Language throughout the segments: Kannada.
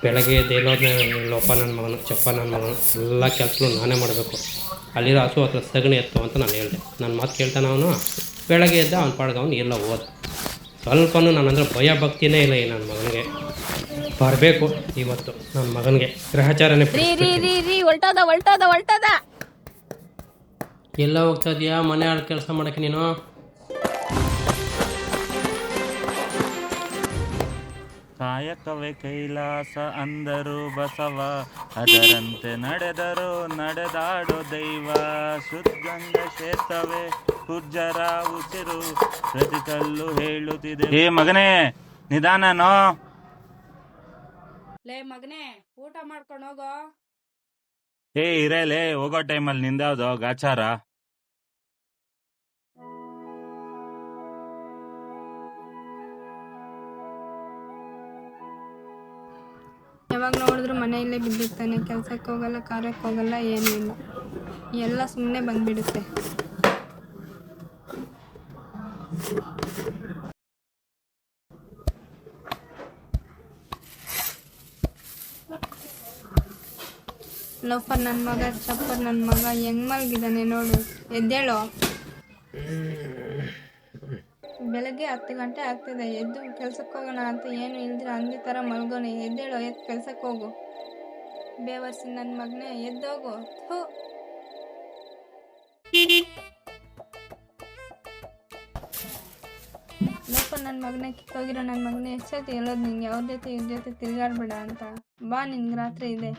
ಬೆಳಗ್ಗೆ ಎದ್ದೇಳೋದನ್ನ ಲೋಪ ನನ್ನ ಮಗನು ಚಪ್ಪ ನನ್ನ ಮಗನು ಎಲ್ಲ ಕೆಲಸಗಳು ನಾನೇ ಮಾಡಬೇಕು. ಅಲ್ಲಿರೋ ಹಸು ಹತ್ರ ಸಗಣಿ ಎತ್ತು ಅಂತ ನಾನು ಹೇಳಿದೆ. ನನ್ನ ಮಾತು ಕೇಳ್ತಾನೆ ಅವನು. ಬೆಳಗ್ಗೆ ಎದ್ದ ಅವ್ನ ಪಾಡ್ಗೆ ಅವನು ಎಲ್ಲ ಹೋದ. ಸ್ವಲ್ಪನೂ ನನ್ನ ಅಂದರೆ ಭಯ ಭಕ್ತಿನೇ ಇಲ್ಲ ಈ ನನ್ನ ಮಗನಿಗೆ. ಬರಬೇಕು ಇವತ್ತು ನನ್ನ ಮಗನಿಗೆ ಗ್ರಹಚಾರನೇ. ಎಲ್ಲ ಹೋಗ್ತಾ ಇದೆಯಾ ಮನೆ ಆಳು ಕೆಲಸ ಮಾಡೋಕ್ಕೆ ನೀನು? ಕಾಯಕವೇ ಕೈಲಾಸ ಅಂದರು ಬಸವ, ಅದರಂತೆ ನಡೆದರು ನಡೆದಾಡೋ ದೈವ. ಶುದ್ಧಂಗ ಕ್ಷೇತ್ರವೇ ಕುರ್ಜರ ಉಸಿರು, ಪ್ರತಿ ಕಲ್ಲು ಹೇಳುತ್ತಿದೆ. ಏ ಮಗನೇ ನಿಧಾನನೋ. ಲೇ ಮಗನೇ ಊಟ ಮಾಡ್ಕೊಂಡು ಹೋಗೋ. ಏ ಇರೇಲೇ, ಹೋಗೋ ಟೈಮಲ್ಲಿ ನಿಂದಾವ್ದೋ ಗಾಚಾರ? ಯಾವಾಗ ನೋಡಿದ್ರು ಮನೆಯಲ್ಲೇ ಬಿದ್ದಿರ್ತಾನೆ. ಕೆಲ್ಸಕ್ಕೆ ಹೋಗಲ್ಲ, ಕಾರ್ಯಕ್ಕೆ ಹೋಗಲ್ಲ, ಏನೂ ಇಲ್ಲ. ಎಲ್ಲ ಸುಮ್ಮನೆ ಬಂದ್ಬಿಡುತ್ತೆ. ಲೋಫರ್ ನನ್ನ ಮಗ, ಚಪ್ಪರ್ ನನ್ನ ಮಗ ಹೆಂಗ್ ಮಲಗಿದ್ದಾನೆ ನೋಡು. ಎದ್ದೇಳೋ. ಬೆಳಗ್ಗೆ 10 ಗಂಟೆ ಆಗ್ತಿದೆ. ಎದ್ದು ಕೆಲ್ಸಕ್ಕೆ ಹೋಗೋಣ ಅಂತ ಏನು ಇಲ್ದಿರ ಅಂದಿ ಥರ ಮಲ್ಗೋನೆ. ಎದ್ದೇಳೋ, ಎದ್ದು ಕೆಲ್ಸಕ್ಕೆ ಹೋಗು. ಬೇವರ್ಸಿ ನನ್ನ ಮಗನೇ, ಎದ್ದೋಗು. ಥೂ. ಲೋಫರ್ ನನ್ನ ಮಗನೇ, ಕಿತ್ತೋಗಿರೋ ನನ್ನ ಮಗನೇ, ಎಷ್ಟೊತ್ತಿ ಹೇಳೋದು ನಿಂಗೆ ಅವ್ರ ಜೊತೆ ಇವ್ರ ಜೊತೆ ತಿರುಗಾಡ್ಬೇಡ ಅಂತ. ಬಾ, ನಿನ್ಗೆ ರಾತ್ರಿ ಇದೆ.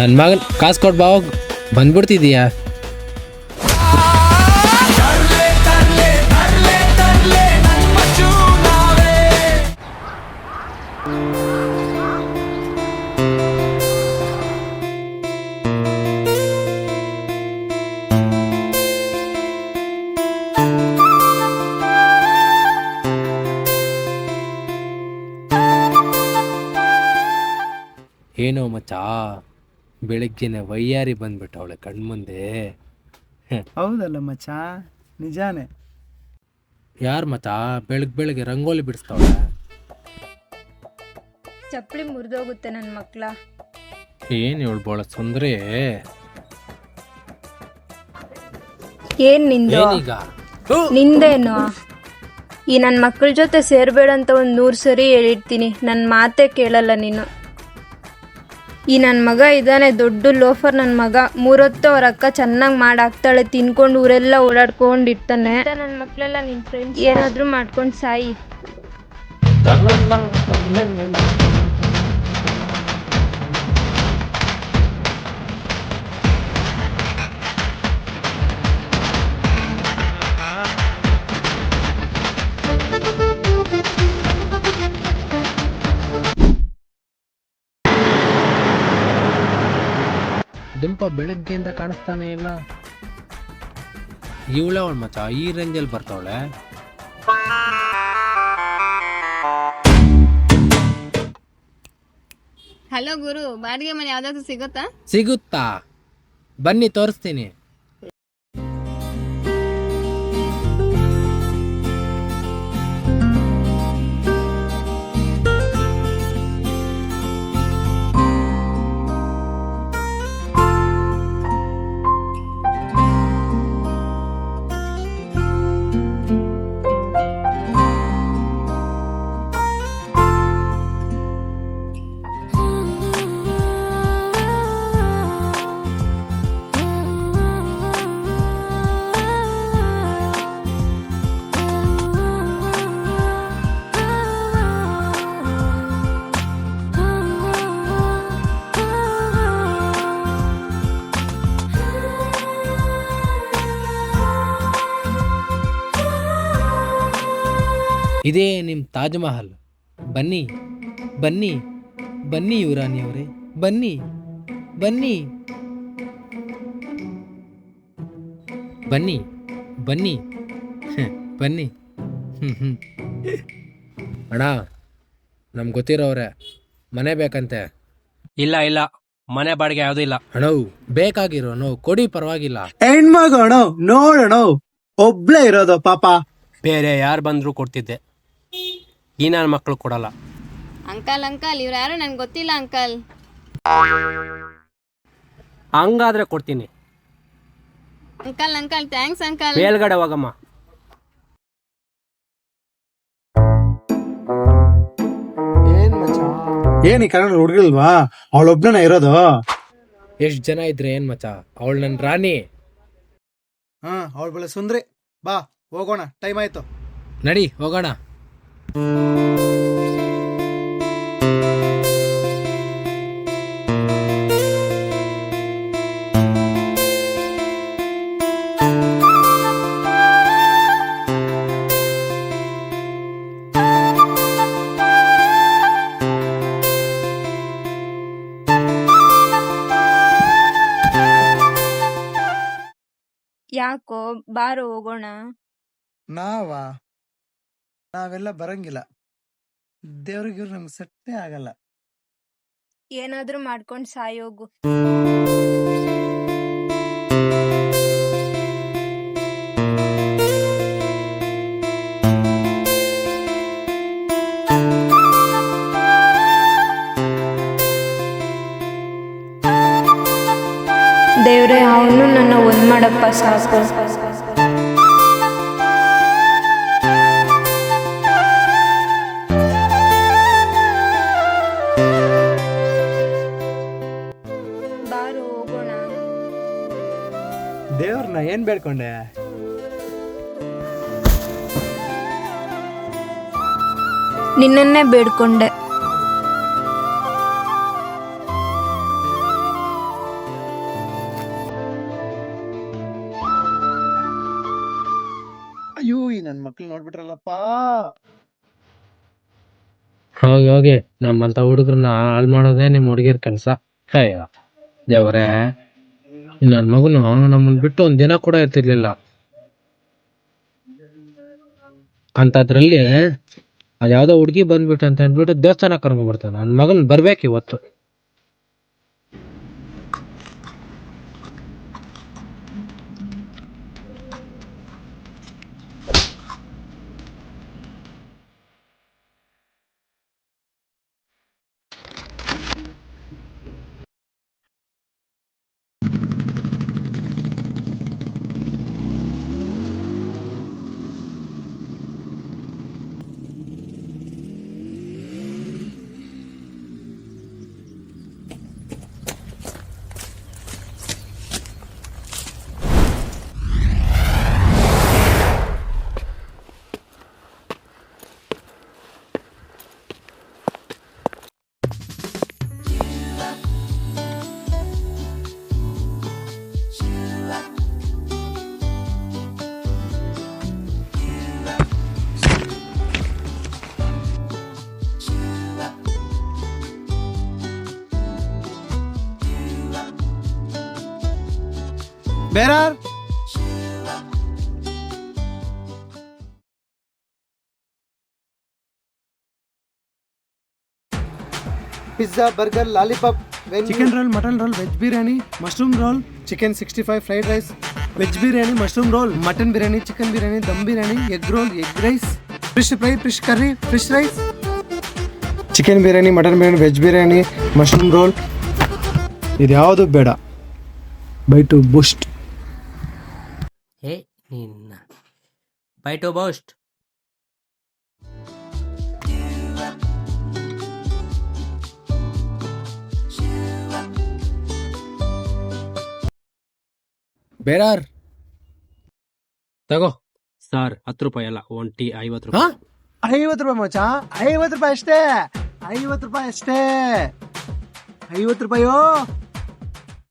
ನನ್ನ ಮಗನ ಕಾಸು ಕೊಟ್ಟು ಬಾ, ಬಂದ್ಬಿಡ್ತಿದೀಯಾ? ಏನೋ ಮಚ್ಚಾ, ಬೆಳಗ್ಗೆನೆ ವಯ್ಯಾರಿ ಬಂದ್ಬಿಟ್ಟವಳೆ ಕಣ್ಮುಂದೆ. ಹೌದಲ್ಲ ಮಚ್ಚ, ನಿಜಾನೇ. ಯಾರು ಮಚ್ಚಾ ಬೆಳಗ್ಗೆ ರಂಗೋಲಿ ಬಿಡಿಸ್ತಾವಳೆ? ಚಪ್ಪಲಿ ಮುರಿದೋಗುತ್ತೆ ನನ್ನ ಮಕ್ಳ. ಏನು ಹೇಳ್ಬೋಳ ಸುಂದ್ರಿ? ಏನ್ ನಿಂದು? ಈಗ ನಿಂದೇನು? ಈ ನನ್ನ ಮಕ್ಕಳ ಜೊತೆ ಸೇರ್ಬೇಡ ಅಂತ 100 ಸರಿ ಹೇಳಿರ್ತೀನಿ, ನನ್ನ ಮಾತೇ ಕೇಳಲ್ಲ ನೀನು. ಈ ನನ್ನ ಮಗ ಇದ್ದಾನೆ ದೊಡ್ಡ ಲೋಫರ್ ನನ್ನ ಮಗ. 3 ಹೊತ್ತು ಅವ್ರ ಅಕ್ಕ ಚೆನ್ನಾಗಿ ಮಾಡಾಕ್ತಾಳೆ, ತಿನ್ಕೊಂಡು ಊರೆಲ್ಲ ಓಡಾಡ್ಕೊಂಡಿರ್ತಾನೆ. ನನ್ನ ಮಕ್ಕಳೆಲ್ಲ ನಿನ್ನ ಫ್ರೆಂಡ್ಸ್, ಏನಾದರೂ ಮಾಡ್ಕೊಂಡು ಸಾಯಿ. ಡಿಂಪ ಬೆಳಗ್ಗೆಯಿಂದ ಕಾಣಿಸ್ತಾನೆ ಇಲ್ಲ. ಇವಳೆ ಅವಳು ಮಚ್ಚ, ಈ ರೇಂಜಲ್ಲಿ ಬರ್ತಾವಳೆ. ಹಲೋ ಗುರು, ಬಾಡಿಗೆ ಮನೆ ಯಾವ್ದಾದ್ರು ಸಿಗುತ್ತಾ? ಸಿಗುತ್ತಾ? ಬನ್ನಿ ತೋರಿಸ್ತೀನಿ. ಇದೇ ನಿಮ್ಮ ತಾಜ್ ಮಹಲ್. ಬನ್ನಿ ಬನ್ನಿ ಬನ್ನಿ ಯುವರಾಣಿ ಅವರೇ, ಬನ್ನಿ ಬನ್ನಿ ಬನ್ನಿ ಬನ್ನಿ ಬನ್ನಿ. ಅಣ್ಣ, ನಮ್ಗೆ ಗೊತ್ತಿರೋವ್ರೆ, ಮನೆ ಬೇಕಂತೆ. ಇಲ್ಲ ಇಲ್ಲ, ಮನೆ ಬಾಡಿಗೆ ಯಾವುದೂ ಇಲ್ಲ. ಅಣ್ಣವು ಬೇಕಾಗಿರೋ ನೋವು ಕೊಡಿ, ಪರವಾಗಿಲ್ಲ. ಹೆಣ್ಮಗೋಣ ನೋಡೋಣ, ಒಬ್ಳೇ ಇರೋದು ಪಾಪ. ಬೇರೆ ಯಾರು ಬಂದರೂ ಕೊಡ್ತಿದ್ದೆ, ಈ ನನ್ನ ಮಕ್ಕಳು ಕೊಡಲ್ಲ. ಅಂಕಲ್ ಅಂಕಲ್, ಇವ್ರು ಯಾರು ನನ್ಗೆ ಗೊತ್ತಿಲ್ಲ ಅಂಕಲ್. ಹಂಗಾದ್ರೆ ಕೊಡ್ತೀನಿ. Uncle uncle, thanks uncle. ಮೇಲ್ಗಡೆ ಹೋಗಮ್ಮ. ಏನ್ ಮಚ್ಚ, ಏನ್ ಈ ಕನ್ನಡ ಹುಡುಗಿಲ್ವಾ? ಅವಳೊಬ್ಳನ ಇರೋದು? ಎಷ್ಟು ಜನ ಇದ್ರೆ ಏನ್ ಮಚ್ಚ, ಅವಳು ನನ್ನ ರಾಣಿ. ಅವಳ ಬೆಳೆ ಸುಂದ್ರಿ. ಬಾ ಹೋಗೋಣ, ಟೈಮ್ ಆಯ್ತು. ನಡಿ ಹೋಗೋಣ. ಯಾಕೋ, ಬಾರೋ ಹೋಗೋಣ. ನಾವೆಲ್ಲ ಬರಂಗಿಲ್ಲ. ದೇವ್ರಿಗೆ ನಮ್ಗೆ ಸೆಟ್ಟೇ ಆಗಲ್ಲ. ಏನಾದ್ರೂ ಮಾಡ್ಕೊಂಡು ಸಾಯೋಗು. ದೇವ್ರೆ, ಅವನು ನನ್ನ ಒಂದ್ ಮಾಡಪ್ಪ ಸಾಕು. ಬಾರು ಹೋಗೋಣ. ದೇವ್ರನ್ನ ಏನ್ ಬೇಡ್ಕೊಂಡೆ? ನಿನ್ನನ್ನೇ ಬೇಡ್ಕೊಂಡೆ. ಅಯ್ಯೋ, ಈ ನನ್ ಮಕ್ಳು ನೋಡ್ಬಿಟ್ರಲ್ಲಪ್ಪ. ಹೋಗಿ ಹೋಗಿ, ನಮ್ಮಂತ ಹುಡುಗರನ್ನ ಹಾಳು ಮಾಡೋದೇ ನಿಮ್ಮ ಹುಡುಗಿರ ಕೆಲಸ. ಅಯ್ಯೋ ದೇವ್ರೆ, ನನ್ನ ಮಗನು ನಮ್ಮನ್ನ ಬಿಟ್ಟು ಒಂದ್ ದಿನ ಕೂಡ ಇರ್ತಿರ್ಲಿಲ್ಲ. ಅಂತದ್ರಲ್ಲಿ ಅದ್ಯಾವ್ದೋ ಹುಡುಗಿ ಬಂದ್ಬಿಟ್ಟು ಅಂತ ಅಂದ್ಬಿಟ್ಟು ದೇವಸ್ಥಾನ ಕರ್ಕೊಂಡ್ಬರ್ತಾನೆ. ನನ್ನ ಮಗನ್ ಬರ್ಬೇಕು ಇವತ್ತು. ಬೇರಾರ್ pizza burger lollipop chicken roll mutton roll veg biryani mushroom roll chicken 65 fried rice veg biryani mushroom roll mutton biryani chicken biryani dum biryani egg roll egg rice fish fry fish curry fish rice chicken biryani mutton biryani veg biryani mushroom roll ಇದ್ಯಾವುದು ಬೇಡ ಬೈ ಟು ಬೂಸ್ಟ್. ಏ ನಿನ್ನ ಬೈ ಟು ಬೋಸ್ಟ್. ಬೇರಾರ್ ತಗೋ. ಸರ್ 10 ರೂಪಾಯಿ ಅಲ್ಲ, 1 ಟೀ 50 ರೂಪಾಯಿ. 50 ರೂಪಾಯಿ ಮಚಾ, 50 ರೂಪಾಯಿ ಅಷ್ಟೇ, 50 ರೂಪಾಯಿ ಅಷ್ಟೇ, 50 ರೂಪಾಯೋ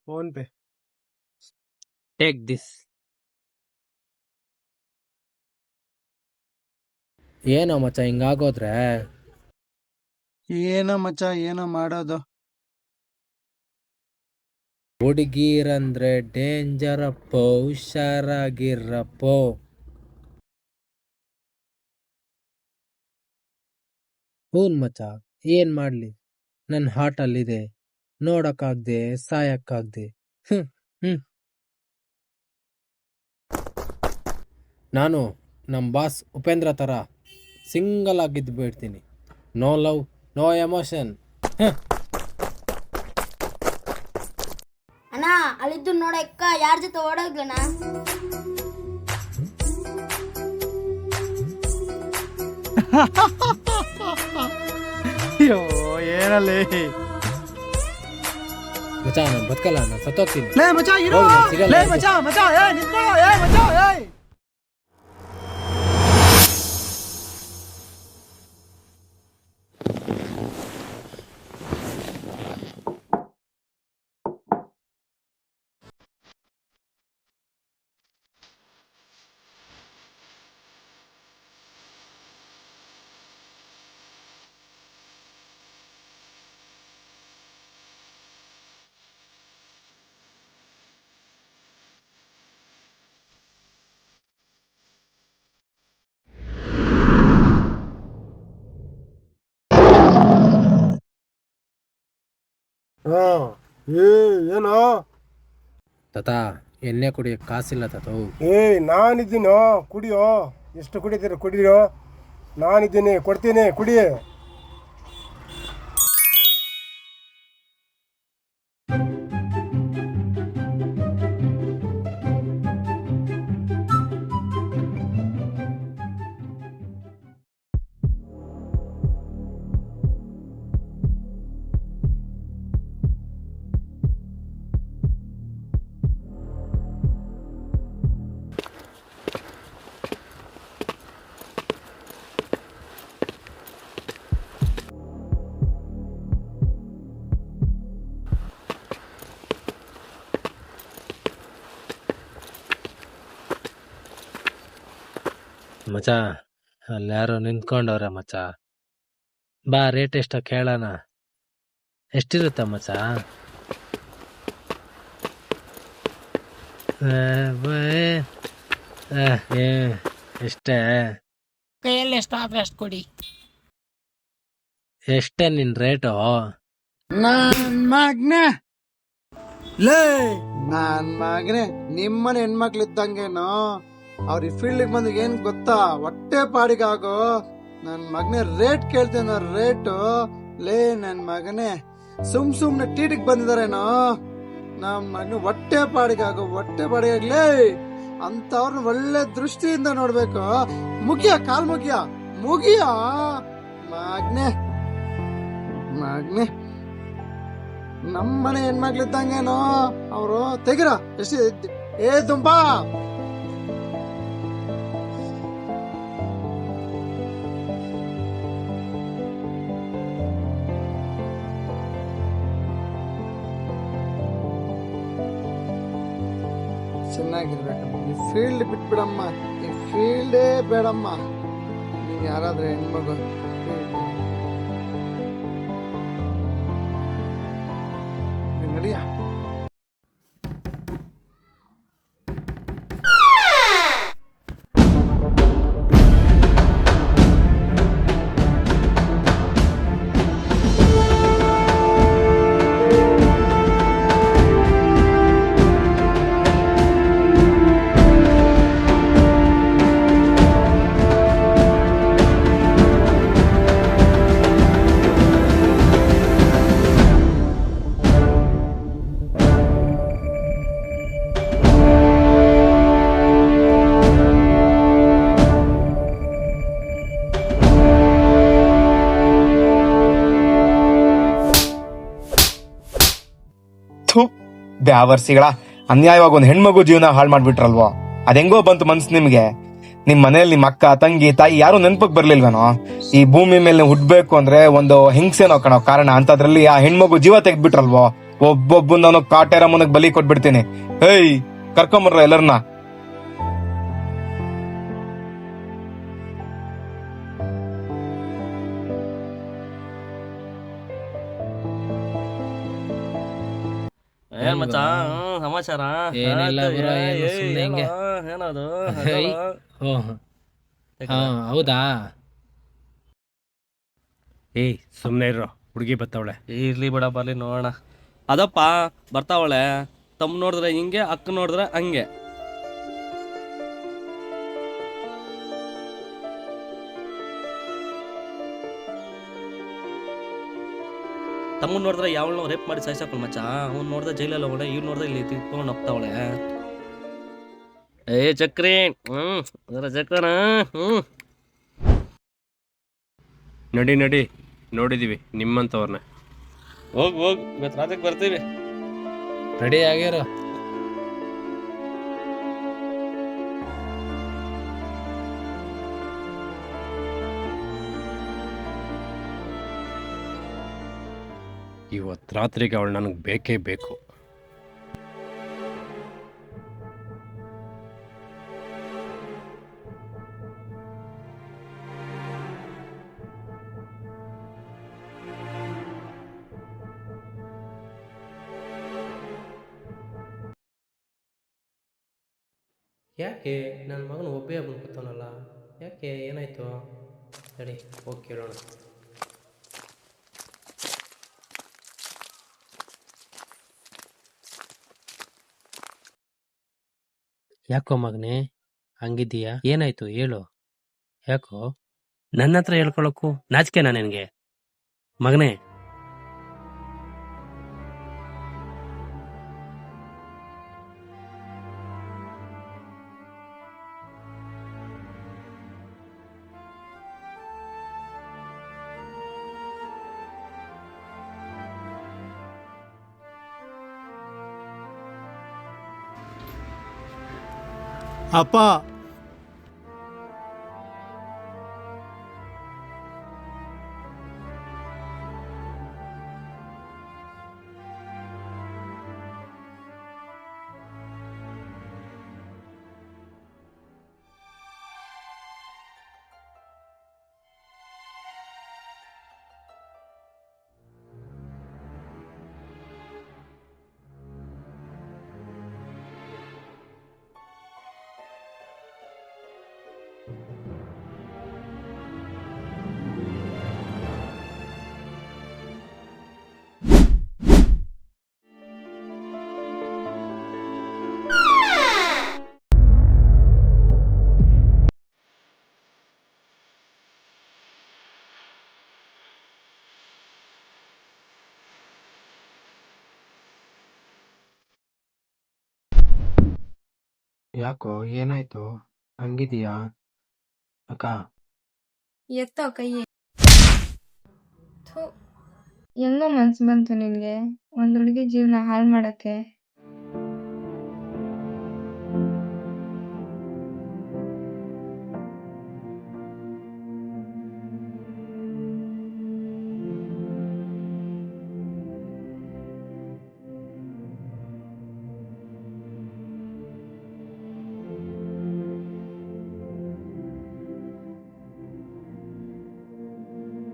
ಫೋನ್ ಪೇ. Take this. ಏನೋ ಮಚ್ಚ ಹಿಂಗಾಗೋದ್ರೆ? ಏನೋ ಮಚ ಏನೋ ಮಾಡೋದು. ಹುಡುಗೀರಂದ್ರೆ ಡೇಂಜರಪ್ಪೋ, ಹುಷಾರಾಗಿರಪ್ಪೋ. ಹೂನ್ ಮಚ್ಚ, ಏನ್ ಮಾಡ್ಲಿ, ನನ್ನ ಹಾರ್ಟ್ ಅಲ್ಲಿದೆ, ನೋಡಕ್ಕಾಗ್ದೆ ಸಾಯಕ್ಕಾಗ್ದೆ. ನಾನು ನಮ್ಮ ಬಾಸ್ ಉಪೇಂದ್ರ ಥರ ಸಿಂಗಲ್ ಆಗಿದ್ದು ಬಿಡ್ತೀನಿ. No love no emotion. ಅಣ್ಣ ಅಲ್ಲಿದ್ದು ನೋಡಕ್ಕ ಯಾರ ಜೊತೆ ಓಡೋಗ್ಲಣ್ಣ? ಅಯ್ಯೋ ಏನಲ್ಲಿ ಮಚ್ಚ ನಾನು ಬದುಕಲ್ಲ, ನಾನು ಸತ್ತೋಗ್ತೀನಿ. ಲೇ ಮಚ ಇರೋ, ಹೌದು, ನಾನ್ ಸಿಗಲ್ಲ. ಲೇ ಮಚ ಮಚ ಏ ನಿಂತ್ಕೊಳ್ಳೋ, ಏ ಮಚ ಏ. ಏನೋ ತಾತ ಎಣ್ಣೆ ಕುಡಿಯಕ್ಕೆ ಕಾಸಿಲ್ಲ ತಾತ. ನಾನಿದ್ದೀನೋ, ಕುಡಿಯೋ, ಎಷ್ಟು ಕುಡಿತೀರ ಕುಡಿಯೋ, ನಾನಿದ್ದೀನಿ, ಕೊಡ್ತೀನಿ, ಕುಡಿ. ಮಚ್ಚ ಅಲ್ಲಿ ಯಾರೋ ನಿಂತ್ಕೊಂಡವ್ರೆ ಮಚ್ಚ. ಬಾ ರೇಟ್ ಎಷ್ಟ ಕೇಳೋಣ. ಎಷ್ಟಿರುತ್ತ ಮಚ್ಚ? ಎಷ್ಟೇ ಕೈಯಲ್ಲಿ ಎಷ್ಟಾದ್ರೆ ಅಷ್ಟು ಕೊಡಿ. ಎಷ್ಟೇ ನಿನ್ ರೇಟು? ನನ್ ಮಗ್ನೆ ಲೇ, ನನ್ ಮಗನೆ ನಿಮ್ಮನೆ ಹೆಣ್ಮಕ್ಳು ಇದ್ದಂಗೇನೋ, ಅವ್ರ ಈ ಫೀಲ್ಡ್ ಬಂದು ಏನ್ ಗೊತ್ತಾ, ಹೊಟ್ಟೆ ಪಾಡಿಗಾಗೋ. ನನ್ ಮಗನೆ ರೇಟ್ ಕೇಳ್ತೇನ, ರೇಟು. ಲೇ ನನ್ ಮಗನೆ ಸುಮ್ನೆ ಟೀಟಿಗೆ ಬಂದಿದಾರೇನೋ. ನಮ್ ಮಗನ ಹೊಟ್ಟೆ ಪಾಡಿಗಾಗೋ, ಹೊಟ್ಟೆ ಪಾಡಿಗಾಗ್ಲೇ. ಅಂತವ್ರನ್ನ ಒಳ್ಳೆ ದೃಷ್ಟಿಯಿಂದ ನೋಡ್ಬೇಕು. ಮುಗಿಯ ಕಾಲ್ ಮುಗಿಯ ಮುಗಿಯ ಮಗ್ನೆ ಮಗ್ನೆ ನಮ್ಮನೆ ಹೆಣ್ಮಕ್ಳಿದ್ದಂಗೇನೋ ಅವರು. ತೆಗಿರ ಎಷ್ಟು ಏ ದುಂಬಾ. ಚೆನ್ನಾಗಿರ್ಬೇಕಮ್ಮ, ಈ ಫೀಲ್ಡ್ ಬಿಟ್ಬಿಡಮ್ಮ, ಈ ಫೀಲ್ಡೇ ಬೇಡಮ್ಮ. ನೀನ್ ಯಾರಾದ್ರೆ ಹೆಣ್ಮಗು ನಡಿಯ. ಬ್ಯಾವರ್ಸಿಗಳ ಅನ್ಯಾಯವಾಗಿ ಒಂದು ಹೆಣ್ಮಗು ಜೀವನ ಹಾಳು ಮಾಡ್ಬಿಟ್ರಲ್ವೋ. ಅದೆಂಗೋ ಬಂತು ಮನ್ಸು ನಿಮ್ಗೆ? ನಿಮ್ ಮನೇಲಿ ನಿಮ್ಮ ಅಕ್ಕ ತಂಗಿ ತಾಯಿ ಯಾರು ನೆನ್ಪಕ್ ಬರ್ಲಿಲ್ವೇನೋ? ಈ ಭೂಮಿ ಮೇಲೆ ಹುಡ್ಬೇಕು ಅಂದ್ರೆ ಒಂದು ಹಿಂಸೆನೋ ಕಣೋ ಕಾರಣ, ಅಂತದ್ರಲ್ಲಿ ಆ ಹೆಣ್ಮಗು ಜೀವ ತೆಗ್ದ್ಬಿಟ್ರಲ್ವೋ. ಒಬ್ಬೊಬ್ಬ ನಾನು ಕಾಟೇರಮ್ಮನಿಗೆ ಬಲಿ ಕೊಟ್ಬಿಡ್ತೀನಿ. ಹೇಯ್, ಕರ್ಕೊಂಬರ್ರ ಎಲ್ಲರನ್ನ. ಏನ್ ಮಚ್ಚ ಸಮಾಚಾರ? ಏನಿಲ್ಲ ಗುರು, ಏನು ಸುಮ್ನೆ ಹಿಂಗೆ. ಏನದು? ಓಹ್, ಹಾ ಹೌದಾ? ಏಯ್ ಸುಮ್ಮನೆ ಇರೋ, ಹುಡುಗಿ ಬತ್ತವಳೆ. ಇರ್ಲಿ ಬಿಡ, ಬರ್ಲಿ ನೋಡೋಣ. ಅದಪ್ಪ ಬರ್ತಾವಳೆ. ತಮ್ಮ ನೋಡಿದ್ರೆ ಹಿಂಗೆ, ಅಕ್ಕ ನೋಡಿದ್ರೆ ಹಂಗೆ. ತಮ್ಮನ್ ನೋಡಿದ್ರೆ ಯಾವಳನ್ನೋ ರೇಪ್ ಮಾಡಿ ಸಾಯ್ಸಾಕೊಂಡ್ ಮಚ್ಚ. ಅವ್ನು ನೋಡಿದ್ರೆ ಜೈಲಲ್ಲಿ ಹೋಗೋಣ, ಇವ್ನು ನೋಡಿದ್ರೆ ಇಲ್ಲಿ ತಿಳ್ಕೊಂಡು ಹೋಗ್ತಾವಳೆ. ಏ ಚಕ್ರಿ, ಅದರ ಚಕ್ರನ. ನಡಿ ನಡಿ, ನೋಡಿದೀವಿ ನಿಮ್ಮಂಥವ್ರನ್ನ. ಹೋಗ್ ಇವತ್ತು ರಾತ್ರಿಗೆ ಬರ್ತೀವಿ. ರೆಡಿ ಆಗ್ಯಾರ? ಇವತ್ತು ರಾತ್ರಿಗೆ ಅವಳು ನನಗೆ ಬೇಕೇ ಬೇಕು. ಯಾಕೆ ನನ್ನ ಮಗನ ಒಬ್ಬೇ ಕೂತಾನಲ್ಲ? ಯಾಕೆ, ಏನಾಯ್ತು? ಸರಿ, ಹೋಗಿ ಕೇಳೋಣ. ಯಾಕೋ ಮಗನೇ ಹಂಗಿದ್ದೀಯಾ? ಏನಾಯ್ತು ಹೇಳು. ಯಾಕೋ ನನ್ನ ಹತ್ರ ಹೇಳ್ಕೊಳಕ್ಕೂ ನಾಚಿಕೆನಾ ನಿನಗೆ? ಮಗನೇ, ಅಪ್ಪ, ಯಾಕೋ ಏನಾಯ್ತು? ಹಂಗಿದೀಯಾ ಅಕ್ಕ? ಎತ್ತೋ ಕೈ. ಥು, ಹೆಂಗೋ ಮನ್ಸು ಬಂತು ನಿನ್ಗೆ ಒಂದು ಹುಡುಗಿ ಜೀವನ ಹಾಳು ಮಾಡಕ್ಕೆ?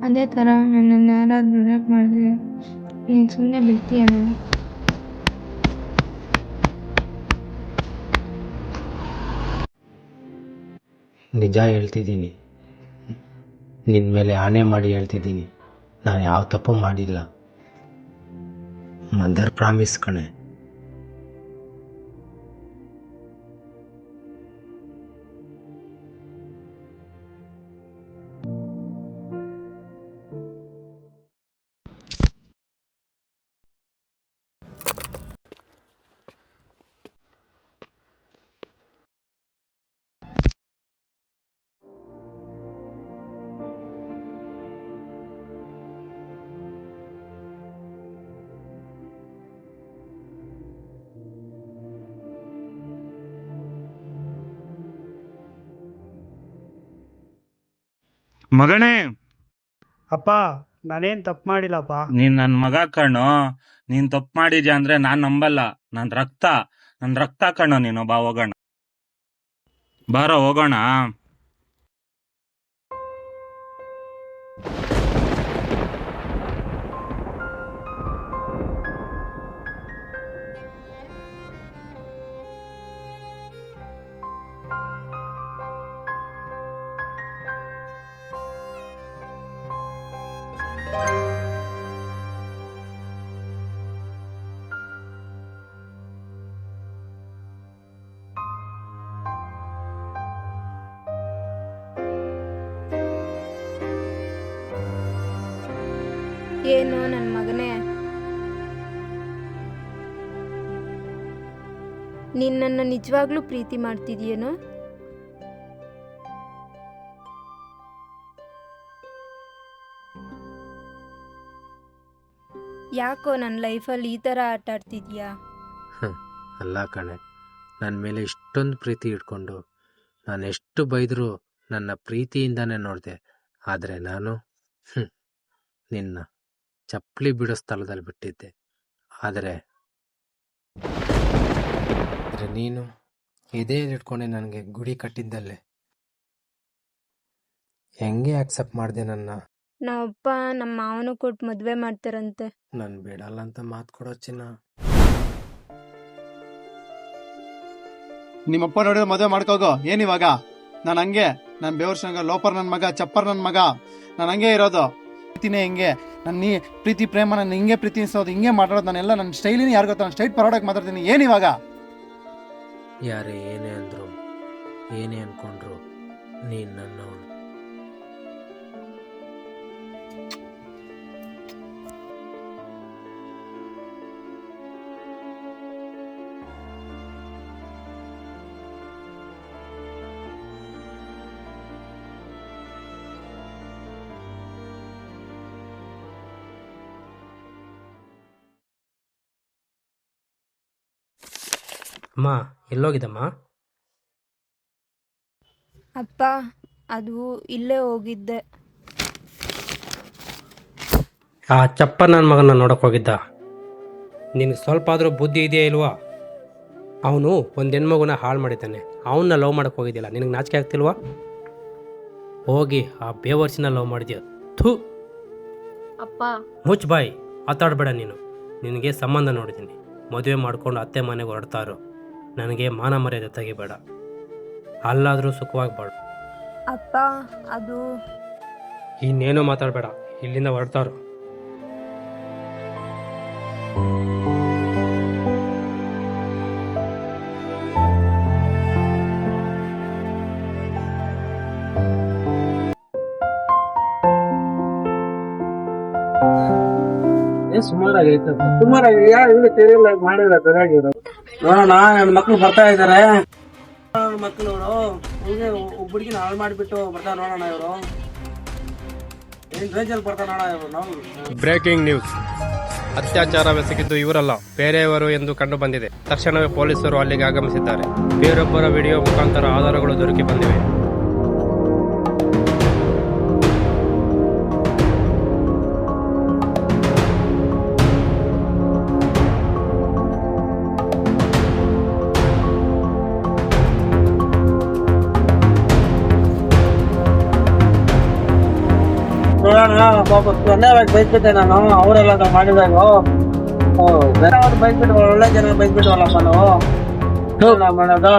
ಅದೇ ಥರ ನನ್ನನ್ನು ಯಾರಾದರೂ ರೇಪ್ ಮಾಡಿದ್ರೆ ನೀನು ಸುಮ್ಮನೆ ಬಿಡ್ತೀಯೇನೋ? ನಿಜ ಹೇಳ್ತಿದ್ದೀನಿ, ನಿನ್ನ ಮೇಲೆ ಆಣೆ ಮಾಡಿ ಹೇಳ್ತಿದ್ದೀನಿ, ನಾನು ಯಾವ ತಪ್ಪು ಮಾಡಿಲ್ಲ. ಮದರ್ ಪ್ರಾಮಿಸ್ ಕಣೆ. ಮಗನೇ, ಅಪ್ಪ ನಾನೇನ್ ತಪ್ಪು ಮಾಡಿಲ್ಲಪ್ಪ. ನೀನ್ ನನ್ ಮಗ ಕಣ್ಣು. ನೀನ್ ತಪ್ಪು ಮಾಡಿದ್ಯಾ ಅಂದ್ರೆ ನಾನ್ ನಂಬಲ್ಲ. ನನ್ ರಕ್ತ ಕಣ್ಣು ನೀನು. ಬಾ ಹೋಗೋಣ, ಬಾರೋ ಹೋಗೋಣ. ಏನು ನನ್ನ ಮಗನೇ, ನೀನು ನನ್ನ ನಿಜವಾಗ್ಲೂ ಪ್ರೀತಿ ಮಾಡ್ತಿದ್ಯೇನೋ? ಯಾಕೋ ನನ್ನ ಲೈಫಲ್ಲಿ ಈ ಥರ ಆಟ ಆಡ್ತಿದ್ಯಾ? ಅಲ್ಲ ಕಣೆ, ನನ್ನ ಮೇಲೆ ಇಷ್ಟೊಂದು ಪ್ರೀತಿ ಇಟ್ಕೊಂಡು ನಾನು ಎಷ್ಟು ಬೈದರೂ ನನ್ನ ಪ್ರೀತಿಯಿಂದಾನೇ ನೋಡಿದೆ. ಆದರೆ ನಾನು ನಿನ್ನ ಚಪ್ಪಲಿ ಬಿಡೋ ಸ್ಥಳದಲ್ಲಿ ಬಿಟ್ಟಿದ್ದೆ. ಆದರೆ ನೀನು ಎದೆಯಲ್ಲಿ ಇಟ್ಕೊಂಡೆ ನನಗೆ ಗುಡಿ ಕಟ್ಟಿದ್ದಲ್ಲೇ. ಹೆಂಗೆ ಆಕ್ಸೆಪ್ಟ್ ಮಾಡಿದೆ ನನ್ನ? ನಮ್ಮಪ್ಪ ನಮ್ಮ ಮಾವನು ಕೊಟ್ಟು ಮದುವೆ ಮಾಡ್ತಾರಂತೆ. ನಾನು ಬೇಡಲ್ಲ ಅಂತ ಮಾತು ಕೊಡೋ ಚಿನ್ನ. ನಿಮ್ಮಪ್ಪ ನೋಡಿದ್ರೆ ಮದುವೆ ಮಾಡ್ಕೋಗೋ. ಏನಿವಾಗ ನಾನು ಹಂಗೆ, ನಾನು ಬೇವರ್ಸಂಗ ಲೋಪರ್ ನನ್ನ ಮಗ, ಚಪ್ಪರ್ ನನ್ನ ಮಗ, ನಾನು ಹಂಗೆ ಇರೋದು. ಪ್ರೀತಿನೇ ಹಿಂಗೆ, ನನ್ನ ಪ್ರೀತಿ ಪ್ರೇಮ ನನ್ನ ಹಿಂಗೆ ಪ್ರೀತಿಸೋದು, ಹಿಂಗೆ ಮಾತಾಡೋದು. ನಾನೆಲ್ಲ ನನ್ನ ಸ್ಟೈಲಿನ ಯಾರು ಗೊತ್ತಾ, ನಾನು ಸ್ಟ್ರೈಟ್ ಪರೋಡಾಗಿ ಮಾತಾಡ್ತೀನಿ. ಏನಿವಾಗ? ಯಾರೇ ಏನೇ ಅಂದ್ರು ಏನೇ ಅನ್ಕೊಂಡ್ರು ನೀನು ನನ್ನವನು. ಅಮ್ಮ, ಎಲ್ಲೋಗಿದ್ದಮ್ಮ? ಅಪ್ಪ, ಅದು ಇಲ್ಲೇ ಹೋಗಿದ್ದೆ. ಆ ಚಪ್ಪ ನನ್ನ ಮಗನ ನೋಡೋಕೆ ಹೋಗಿದ್ದ. ನಿನಗೆ ಸ್ವಲ್ಪ ಆದರೂ ಬುದ್ಧಿ ಇದೆಯಾ ಇಲ್ವಾ? ಅವನು ಒಂದು ಹೆಣ್ಮಗುನ ಹಾಳು ಮಾಡಿದ್ದಾನೆ. ಅವನ್ನ ಲವ್ ಮಾಡೋಕ್ಕೆ ಹೋಗಿದ್ದಿಲ್ಲ. ನಿನಗೆ ನಾಚಿಕೆ ಆಗ್ತಿಲ್ವಾ? ಹೋಗಿ ಆ ಬೇವರ್ಸಿನ ಲವ್ ಮಾಡಿದ್ಯಾ? ಥೂ, ಅಪ್ಪ ಮುಚ್ಚ್ ಬಾಯಿ, ಮಾತಾಡಬೇಡ ನೀನು. ನಿನಗೆ ಸಂಬಂಧ ನೋಡಿದ್ದೀನಿ. ಮದುವೆ ಮಾಡ್ಕೊಂಡು ಅತ್ತೆ ಮನೆಗೆ ಹೊರಡ್ತಾರೋ. ನನಗೆ ಮಾನ ಮರ್ಯಾದೆ ತೆಗಿಬೇಡ. ಅಲ್ಲಾದರೂ ಸುಖವಾಗಿ ಬಾಳು. ಅಪ್ಪ, ಅದು ಇನ್ನೇನು ಮಾತಾಡಬೇಡ, ಇಲ್ಲಿಂದ ಹೊರಡ್ತಾರೋ. ನೋಡೋಣ, ನನ್ನ ಮಕ್ಳು ಬರ್ತಾ ಇದಾರೆ. ಮಕ್ಕಳು ಹಂಗೆ ಹುಡುಗಿನ ಹಾಳು ಮಾಡಿಬಿಟ್ಟು ಬರ್ತಾರೆ. ನೋಡೋಣ ಇವರು ಏನ್ ರೇಂಜಲ್ಲಿ ಬರ್ತಾರೆ. ನೋಡ ಇವರು. Breaking news. ಅತ್ಯಾಚಾರವೆಸಗಿದ್ದು ಇವರಲ್ಲ, ಬೇರೆಯವರು ಎಂದು ಕಂಡು ಬಂದಿದೆ. ತಕ್ಷಣವೇ ಪೊಲೀಸರು ಅಲ್ಲಿಗೆ ಆಗಮಿಸಿದ್ದಾರೆ. ಬೇರೊಬ್ಬರ ವಿಡಿಯೋ ಮುಖಾಂತರ ಆಧಾರಗಳು ದೊರಕಿ ಬಂದಿವೆ. ನೋಡೋಣ, ಪಾಪ ಅನ್ಯಾಯವಾಗಿ ಬೈದ್ಬಿಟ್ಟೆ ನಾನು. ಅವರೆಲ್ಲ ಮಾಡಿದಾಗ ಬೇರೆ ಅವ್ರು ಬೈದ್ಬಿಟ್ಟು, ಒಳ್ಳೆ ಜನ ಬೈದ್ಬಿಟ್ಟವಲ್ಲಪ್ಪ ನಾವು ಮಾಡೋದು.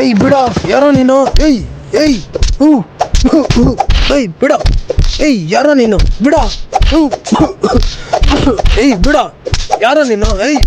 ಏಯ್ ಬಿಡ, ಯಾರೋ ನೀನು? ಏಯ್ ಏಯ್ ಹೂ ಏಯ್ ಬಿಡ, ಏಯ್ ಯಾರೋ ನೀನು? ಬಿಡ, ಏಯ್ ಬಿಡ, ಯಾರೋ ನೀನು? ಏಯ್